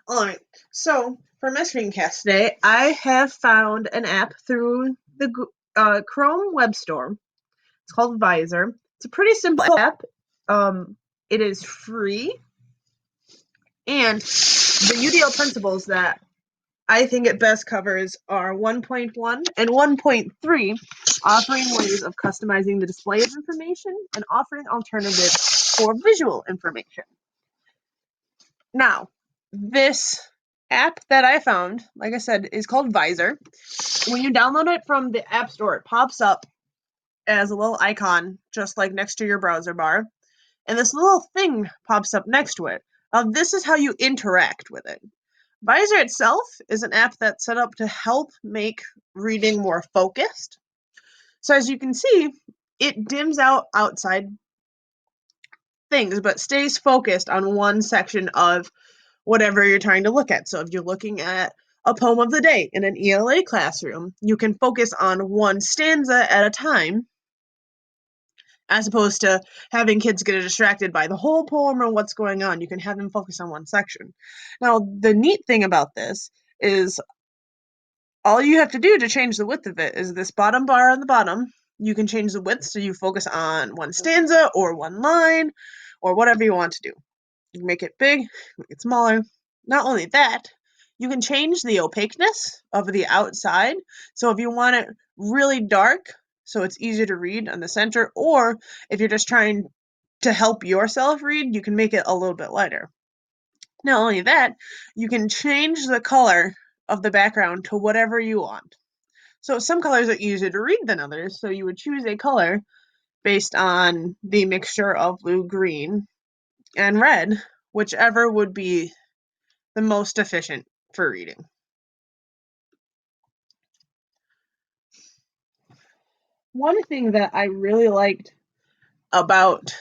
All right. So for my screencast today, I have found an app through the Chrome web store. It's called Visor. It's a pretty simple app. It is free, and the UDL principles that I think it best covers are 1.1 and 1.3, offering ways of customizing the display of information and offering alternatives for visual information. Now, this app that I found, like I said, is called Visor. When you download it from the App Store, it pops up as a little icon, just like next to your browser bar, and this little thing pops up next to it. This is how you interact with it. Visor itself is an app that's set up to help make reading more focused. So as you can see, it dims out outside things, but stays focused on one section of whatever you're trying to look at. So if you're looking at a poem of the day in an ELA classroom, you can focus on one stanza at a time, as opposed to having kids get distracted by the whole poem or what's going on. You can have them focus on one section. Now, the neat thing about this is all you have to do to change the width of it is this bottom bar on the bottom. You can change the width so you focus on one stanza or one line or whatever you want to do. You can make it big, make it smaller. Not only that, you can change the opaqueness of the outside. So if you want it really dark, so it's easier to read on the center, or if you're just trying to help yourself read, you can make it a little bit lighter. Not only that, you can change the color of the background to whatever you want. So some colors are easier to read than others, so you would choose a color based on the mixture of blue, green, and red, whichever would be the most efficient for reading. One thing that I really liked about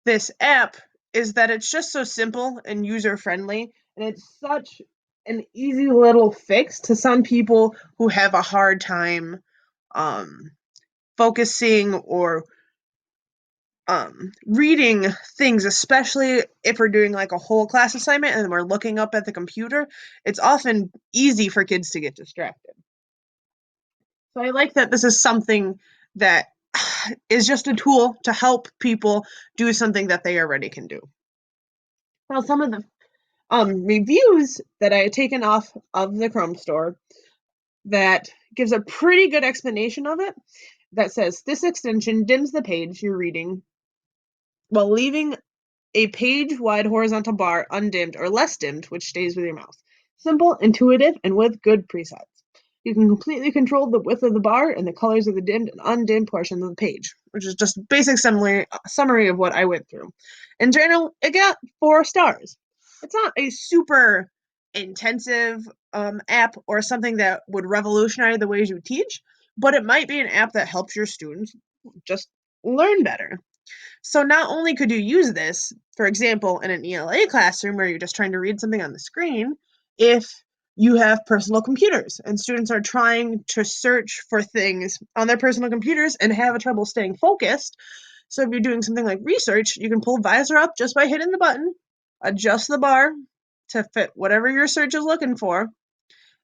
this app is that it's just so simple and user friendly, and it's such an easy little fix to some people who have a hard time um, focusing or reading things, especially if we're doing like a whole class assignment and we're looking up at the computer. It's often easy for kids to get distracted. So I like that this is something that is just a tool to help people do something that they already can do. Now, some of the reviews that I had taken off of the Chrome store that gives a pretty good explanation of it that says this extension dims the page you're reading while leaving a page-wide horizontal bar undimmed or less dimmed, which stays with your mouse. Simple, intuitive, and with good presets. You can completely control the width of the bar and the colors of the dimmed and undimmed portions of the page, which is just a basic summary of what I went through. In general, it got 4 stars. It's not a super intensive app or something that would revolutionize the ways you teach, but it might be an app that helps your students just learn better. So not only could you use this, for example, in an ELA classroom where you're just trying to read something on the screen, if you have personal computers and students are trying to search for things on their personal computers and have trouble staying focused. So if you're doing something like research, you can pull Visor up just by hitting the button, adjust the bar to fit whatever your search is looking for,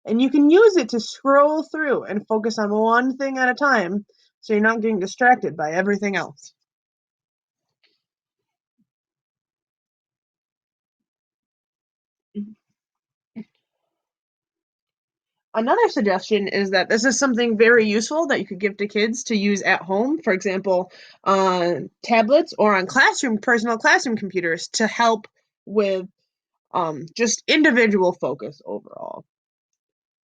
and you can use it to scroll through and focus on one thing at a time so you're not getting distracted by everything else. Another suggestion is that this is something very useful that you could give to kids to use at home, for example, on tablets or on personal classroom computers to help with just individual focus overall.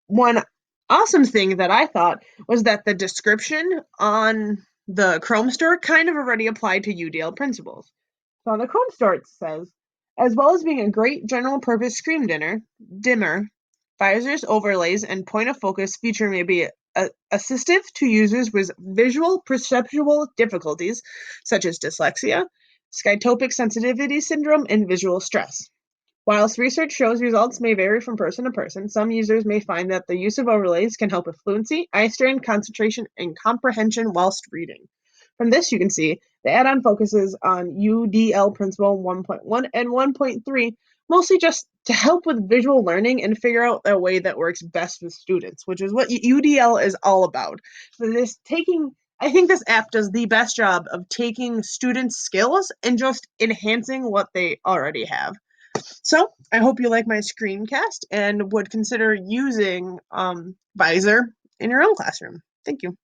One awesome thing that I thought was that the description on the Chrome store kind of already applied to UDL principles. So on the Chrome store it says, as well as being a great general purpose screen dimmer, Visor's overlays and point of focus feature may be assistive to users with visual perceptual difficulties such as dyslexia, skytopic sensitivity syndrome, and visual stress. Whilst research shows results may vary from person to person, some users may find that the use of overlays can help with fluency, eye strain, concentration, and comprehension whilst reading. From this, you can see the add-on focuses on UDL Principle 1.1 and 1.3, mostly just to help with visual learning and figure out a way that works best with students, which is what UDL is all about. So I think this app does the best job of taking students' skills and just enhancing what they already have. So I hope you like my screencast and would consider using Visor in your own classroom. Thank you.